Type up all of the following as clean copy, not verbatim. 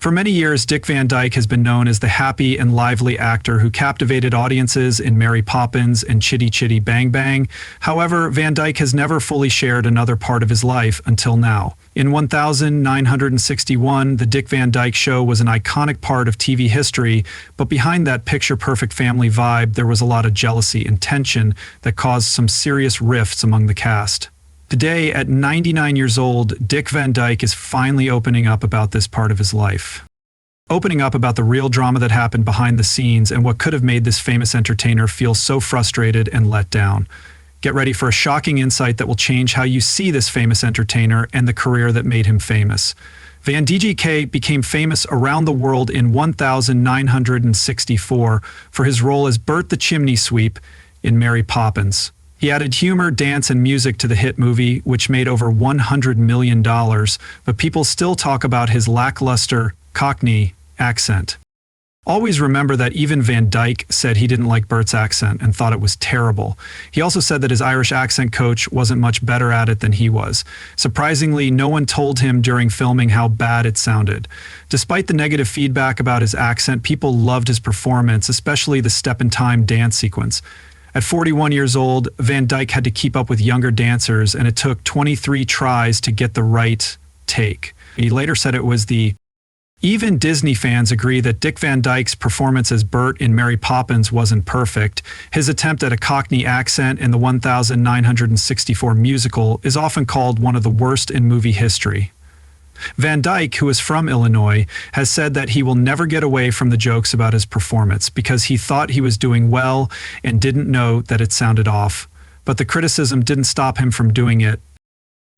For many years, Dick Van Dyke has been known as the happy and lively actor who captivated audiences in Mary Poppins and Chitty Chitty Bang Bang. However, Van Dyke has never fully shared another part of his life until now. In 1961, The Dick Van Dyke Show was an iconic part of TV history, but behind that picture-perfect family vibe, there was a lot of jealousy and tension that caused some serious rifts among the cast. Today, at 99 years old, Dick Van Dyke is finally opening up about this part of his life. Opening up about the real drama that happened behind the scenes and what could have made this famous entertainer feel so frustrated and let down. Get ready for a shocking insight that will change how you see this famous entertainer and the career that made him famous. Van DJK became famous around the world in 1964 for his role as Bert the Chimney Sweep in Mary Poppins. He added humor, dance, and music to the hit movie, which made over $100 million, but people still talk about his lackluster Cockney accent. Always remember that even Van Dyke said he didn't like Bert's accent and thought it was terrible. He also said that his Irish accent coach wasn't much better at it than he was. Surprisingly, no one told him during filming how bad it sounded. Despite the negative feedback about his accent, people loved his performance, especially the Step in Time dance sequence. At 41 years old, Van Dyke had to keep up with younger dancers, and it took 23 tries to get the right take. He later said it was Even Disney fans agree that Dick Van Dyke's performance as Bert in Mary Poppins wasn't perfect. His attempt at a Cockney accent in the 1964 musical is often called one of the worst in movie history. Van Dyke, who is from Illinois, has said that he will never get away from the jokes about his performance because he thought he was doing well and didn't know that it sounded off. But the criticism didn't stop him from doing it.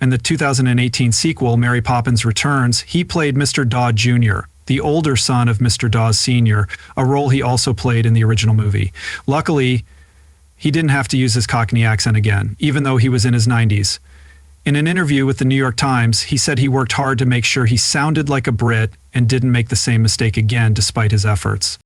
In the 2018 sequel, Mary Poppins Returns, he played Mr. Daw Jr., the older son of Mr. Dawes Sr., a role he also played in the original movie. Luckily, he didn't have to use his Cockney accent again, even though he was in his 90s. In an interview with the New York Times, he said he worked hard to make sure he sounded like a Brit and didn't make the same mistake again despite his efforts.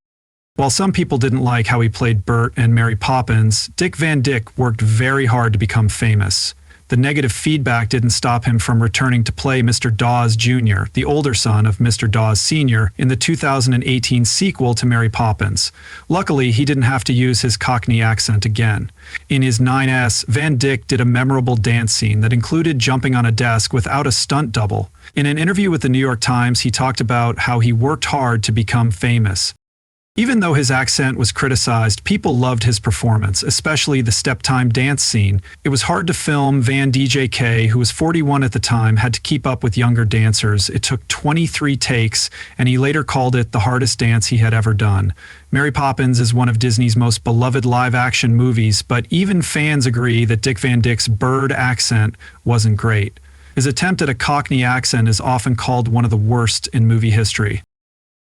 While some people didn't like how he played Bert and Mary Poppins, Dick Van Dyke worked very hard to become famous. The negative feedback didn't stop him from returning to play Mr. Dawes Jr., the older son of Mr. Dawes Sr., in the 2018 sequel to Mary Poppins. Luckily, he didn't have to use his Cockney accent again. In his 9S, Van Dyke did a memorable dance scene that included jumping on a desk without a stunt double. In an interview with the New York Times, he talked about how he worked hard to become famous. Even though his accent was criticized, people loved his performance, especially the step time dance scene. It was hard to film. Van DJK, who was 41 at the time, had to keep up with younger dancers. It took 23 takes, and he later called it the hardest dance he had ever done. Mary Poppins is one of Disney's most beloved live-action movies, but even fans agree that Dick Van Dyke's bird accent wasn't great. His attempt at a Cockney accent is often called one of the worst in movie history.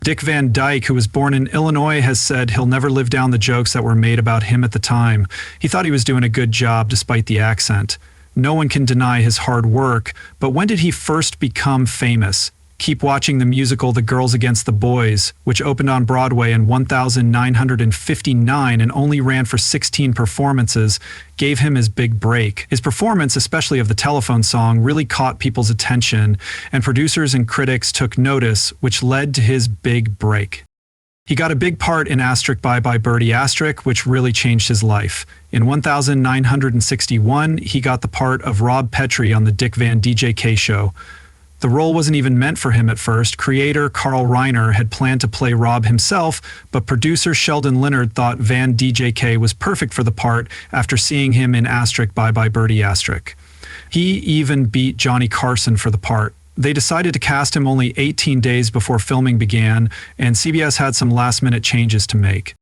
Dick Van Dyke, who was born in Illinois, has said he'll never live down the jokes that were made about him at the time. He thought he was doing a good job despite the accent. No one can deny his hard work, but when did he first become famous? Keep watching the musical The Girls Against the Boys, which opened on Broadway in 1959 and only ran for 16 performances, gave him his big break. His performance, especially of the telephone song, really caught people's attention, and producers and critics took notice, which led to his big break. He got a big part in Bye Bye Birdie which really changed his life. In 1961, he got the part of Rob Petrie on the Dick Van DJK Show. The role wasn't even meant for him at first. Creator Carl Reiner had planned to play Rob himself, but producer Sheldon Leonard thought Van DJK was perfect for the part after seeing him in Bye Bye Birdie. He even beat Johnny Carson for the part. They decided to cast him only 18 days before filming began, and CBS had some last-minute changes to make.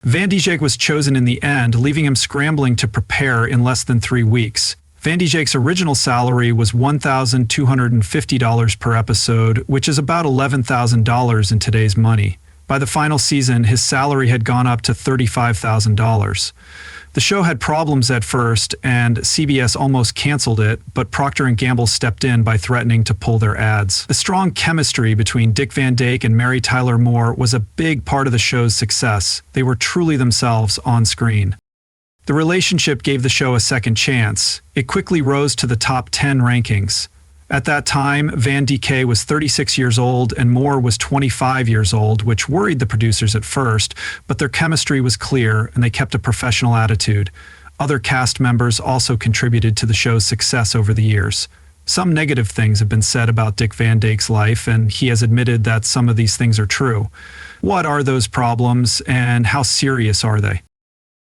Van Dyke was chosen in the end, leaving him scrambling to prepare in less than 3 weeks. Van Dyke's original salary was $1,250 per episode, which is about $11,000 in today's money. By the final season, his salary had gone up to $35,000. The show had problems at first, and CBS almost canceled it, but Procter & Gamble stepped in by threatening to pull their ads. The strong chemistry between Dick Van Dyke and Mary Tyler Moore was a big part of the show's success. They were truly themselves on screen. The relationship gave the show a second chance. It quickly rose to the top 10 rankings. At that time, Van Dyke was 36 years old and Moore was 25 years old, which worried the producers at first, but their chemistry was clear and they kept a professional attitude. Other cast members also contributed to the show's success over the years. Some negative things have been said about Dick Van Dyke's life, and he has admitted that some of these things are true. What are those problems, and how serious are they?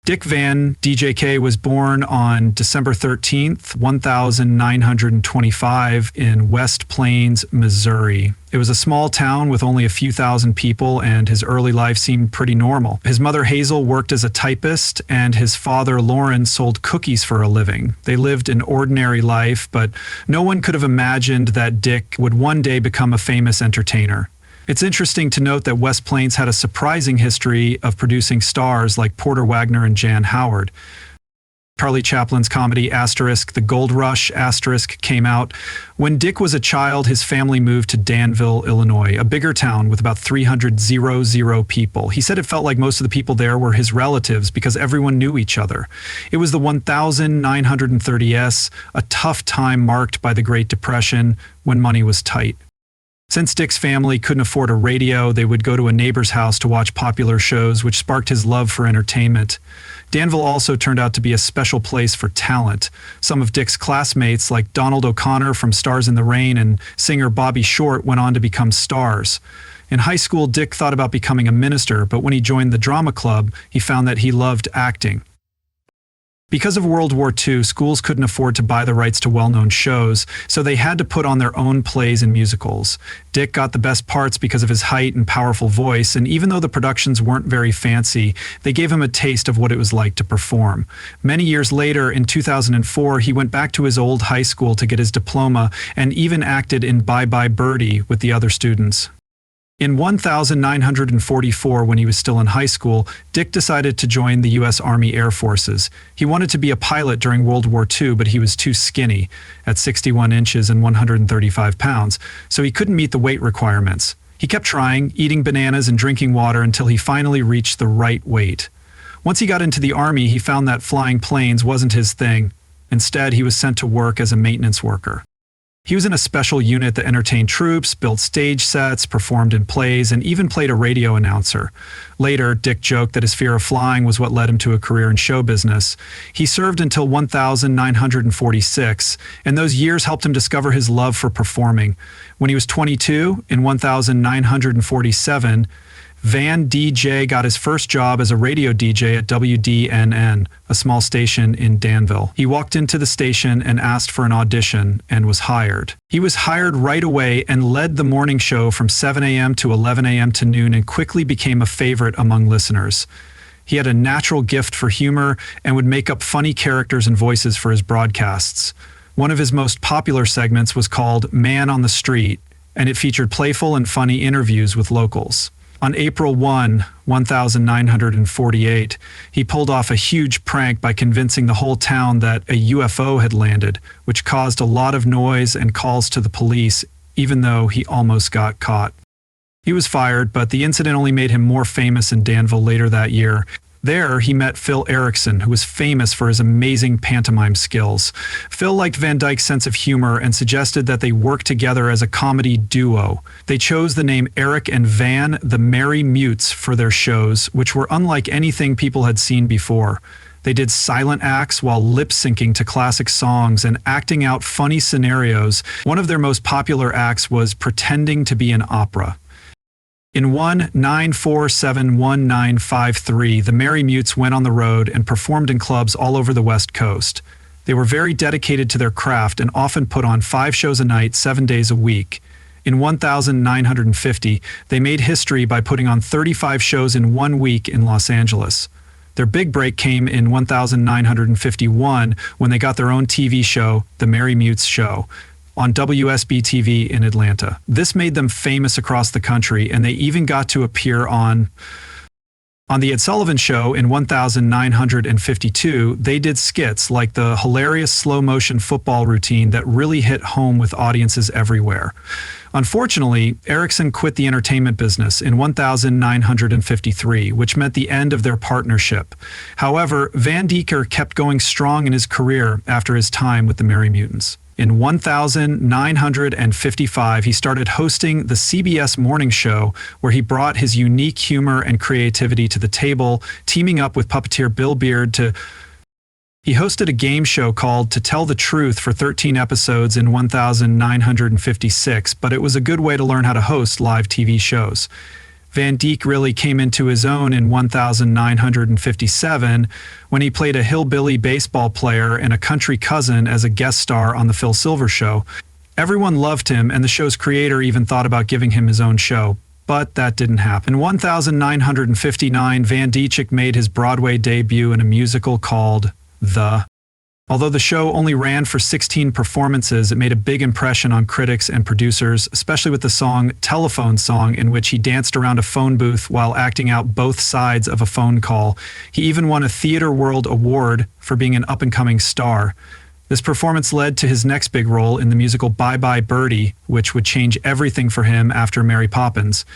Dick Van Dyke was born on December 13th, 1925 in West Plains, Missouri. It was a small town with only a few thousand people, and his early life seemed pretty normal. His mother Hazel worked as a typist, and his father Lauren sold cookies for a living. They lived an ordinary life, but no one could have imagined that Dick would one day become a famous entertainer. It's interesting to note that West Plains had a surprising history of producing stars like Porter Wagoner and Jan Howard. Charlie Chaplin's comedy The Gold Rush came out. When Dick was a child, his family moved to Danville, Illinois, a bigger town with about 300 people. He said it felt like most of the people there were his relatives because everyone knew each other. It was the 1930s, a tough time marked by the Great Depression when money was tight. Since Dick's family couldn't afford a radio, they would go to a neighbor's house to watch popular shows, which sparked his love for entertainment. Danville also turned out to be a special place for talent. Some of Dick's classmates, like Donald O'Connor from Stars in the Rain and singer Bobby Short, went on to become stars. In high school, Dick thought about becoming a minister, but when he joined the drama club, he found that he loved acting. Because of World War II, schools couldn't afford to buy the rights to well-known shows, so they had to put on their own plays and musicals. Dick got the best parts because of his height and powerful voice, and even though the productions weren't very fancy, they gave him a taste of what it was like to perform. Many years later, in 2004, he went back to his old high school to get his diploma and even acted in Bye Bye Birdie with the other students. In 1944, when he was still in high school, Dick decided to join the U.S. Army Air Forces. He wanted to be a pilot during World War II, but he was too skinny, at 61 inches and 135 pounds, so he couldn't meet the weight requirements. He kept trying, eating bananas and drinking water until he finally reached the right weight. Once he got into the Army, he found that flying planes wasn't his thing. Instead, he was sent to work as a maintenance worker. He was in a special unit that entertained troops, built stage sets, performed in plays, and even played a radio announcer. Later, Dick joked that his fear of flying was what led him to a career in show business. He served until 1946, and those years helped him discover his love for performing. When he was 22, in 1947, Van DJ got his first job as a radio DJ at WDNN, a small station in Danville. He walked into the station and asked for an audition and was hired. He was hired right away and led the morning show from 7 a.m. to 11 a.m. to noon and quickly became a favorite among listeners. He had a natural gift for humor and would make up funny characters and voices for his broadcasts. One of his most popular segments was called Man on the Street, and it featured playful and funny interviews with locals. On April 1, 1948, he pulled off a huge prank by convincing the whole town that a UFO had landed, which caused a lot of noise and calls to the police, even though he almost got caught. He was fired, but the incident only made him more famous in Danville later that year. There, he met Phil Erickson, who was famous for his amazing pantomime skills. Phil liked Van Dyke's sense of humor and suggested that they work together as a comedy duo. They chose the name Eric and Van, the Merry Mutes, for their shows, which were unlike anything people had seen before. They did silent acts while lip-syncing to classic songs and acting out funny scenarios. One of their most popular acts was pretending to be an opera. In 1947-1953, the Merry Mutes went on the road and performed in clubs all over the West Coast. They were very dedicated to their craft and often put on 5 shows a night, 7 days a week. In 1950, they made history by putting on 35 shows in 1 week in Los Angeles. Their big break came in 1951 when they got their own TV show, The Merry Mutes Show, on WSB-TV in Atlanta. This made them famous across the country, and they even got to appear on The Ed Sullivan Show in 1952. They did skits like the hilarious slow-motion football routine that really hit home with audiences everywhere. Unfortunately, Erickson quit the entertainment business in 1953, which meant the end of their partnership. However, Van Dyke kept going strong in his career after his time with the Merry Mutants. In 1955, he started hosting the CBS Morning Show, where he brought his unique humor and creativity to the table, teaming up with puppeteer Bill Beard to... He hosted a game show called To Tell the Truth for 13 episodes in 1956, but it was a good way to learn how to host live TV shows. Van Dyke really came into his own in 1957 when he played a hillbilly baseball player and a country cousin as a guest star on The Phil Silver Show. Everyone loved him, and the show's creator even thought about giving him his own show. But that didn't happen. In 1959, Van Dyke made his Broadway debut in a musical called The. Although the show only ran for 16 performances, it made a big impression on critics and producers, especially with the song Telephone Song, in which he danced around a phone booth while acting out both sides of a phone call. He even won a Theatre World Award for being an up-and-coming star. This performance led to his next big role in the musical Bye Bye Birdie, which would change everything for him after Mary Poppins.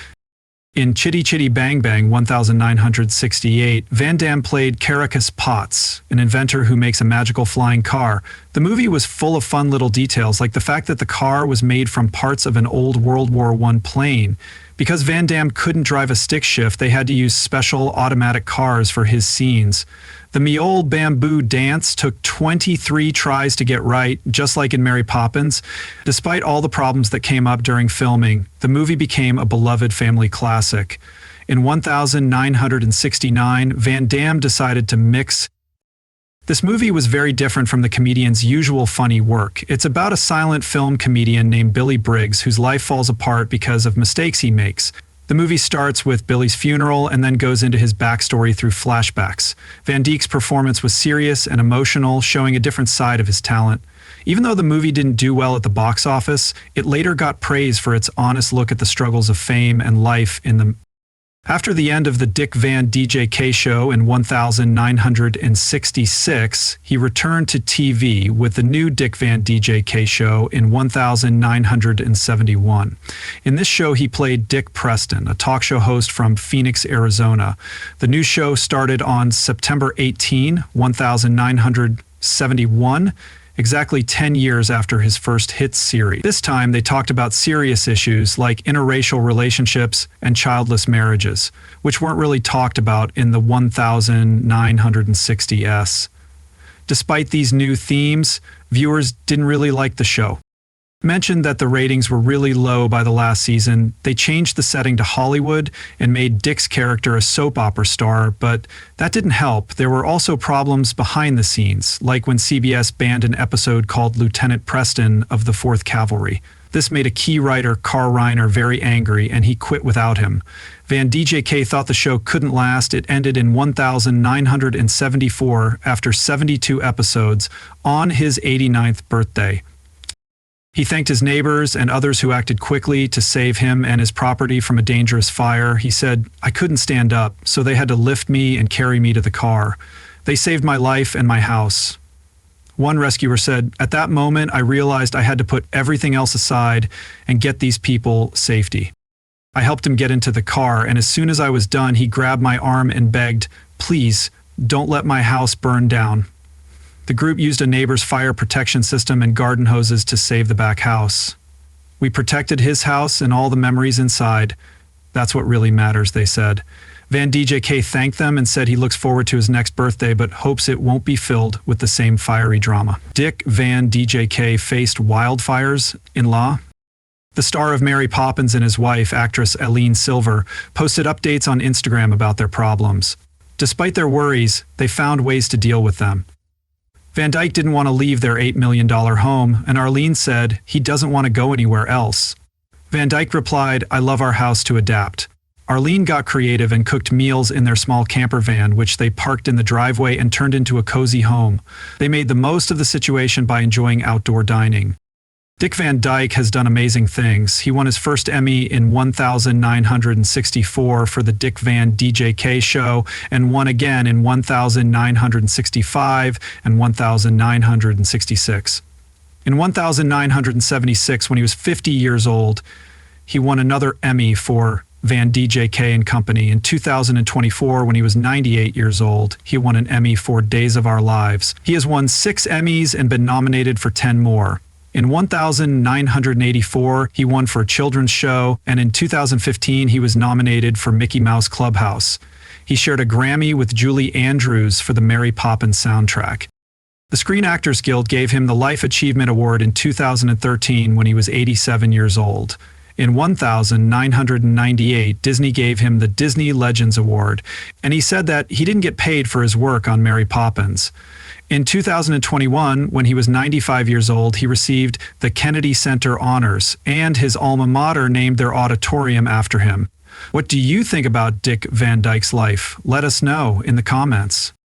In Chitty Chitty Bang Bang 1968, Van Damme played Caracus Potts, an inventor who makes a magical flying car. The movie was full of fun little details, like the fact that the car was made from parts of an old World War I plane. Because Van Damme couldn't drive a stick shift, they had to use special automatic cars for his scenes. The Me Old Bamboo dance took 23 tries to get right, just like in Mary Poppins. Despite all the problems that came up during filming, the movie became a beloved family classic. In 1969, Van Damme decided to mix. This movie was very different from the comedian's usual funny work. It's about a silent film comedian named Billy Briggs whose life falls apart because of mistakes he makes. The movie starts with Billy's funeral and then goes into his backstory through flashbacks. Van Dyke's performance was serious and emotional, showing a different side of his talent. Even though the movie didn't do well at the box office, it later got praise for its honest look at the struggles of fame and life in the... After the end of the Dick Van DJK show in 1966, he returned to TV with the new Dick Van DJK show in 1971. In this show, he played Dick Preston, a talk show host from Phoenix, Arizona. The new show started on September 18, 1971, exactly 10 years after his first hit series. This time, they talked about serious issues like interracial relationships and childless marriages, which weren't really talked about in the 1960s. Despite these new themes, viewers didn't really like the show. Mentioned that the ratings were really low by the last season, they changed the setting to Hollywood and made Dick's character a soap opera star, but that didn't help. There were also problems behind the scenes, like when CBS banned an episode called Lieutenant Preston of the 4th Cavalry. This made a key writer, Carl Reiner, very angry, and he quit without him. Van DJK thought the show couldn't last. It ended in 1974 after 72 episodes on his 89th birthday. He thanked his neighbors and others who acted quickly to save him and his property from a dangerous fire. He said, "I couldn't stand up, so they had to lift me and carry me to the car. They saved my life and my house." One rescuer said, "At that moment, I realized I had to put everything else aside and get these people safety. I helped him get into the car, and as soon as I was done, he grabbed my arm and begged, 'Please, don't let my house burn down.'" The group used a neighbor's fire protection system and garden hoses to save the back house. "We protected his house and all the memories inside. That's what really matters," they said. Van DJK thanked them and said he looks forward to his next birthday but hopes it won't be filled with the same fiery drama. Dick Van DJK faced wildfires in law. The star of Mary Poppins and his wife, actress Eileen Silver, posted updates on Instagram about their problems. Despite their worries, they found ways to deal with them. Van Dyke didn't want to leave their $8 million home, and Arlene said he doesn't want to go anywhere else. Van Dyke replied, "I love our house to adapt." Arlene got creative and cooked meals in their small camper van, which they parked in the driveway and turned into a cozy home. They made the most of the situation by enjoying outdoor dining. Dick Van Dyke has done amazing things. He won his first Emmy in 1964 for the Dick Van DJK show and won again in 1965 and 1966. In 1976, when he was 50 years old, he won another Emmy for Van DJK and Company. In 2024, when he was 98 years old, he won an Emmy for Days of Our Lives. He has won 6 Emmys and been nominated for 10 more. In 1984, he won for a children's show, and in 2015, he was nominated for Mickey Mouse Clubhouse. He shared a Grammy with Julie Andrews for the Mary Poppins soundtrack. The Screen Actors Guild gave him the Life Achievement Award in 2013 when he was 87 years old. In 1998, Disney gave him the Disney Legends Award, and he said that he didn't get paid for his work on Mary Poppins. In 2021, when he was 95 years old, he received the Kennedy Center Honors, and his alma mater named their auditorium after him. What do you think about Dick Van Dyke's life? Let us know in the comments.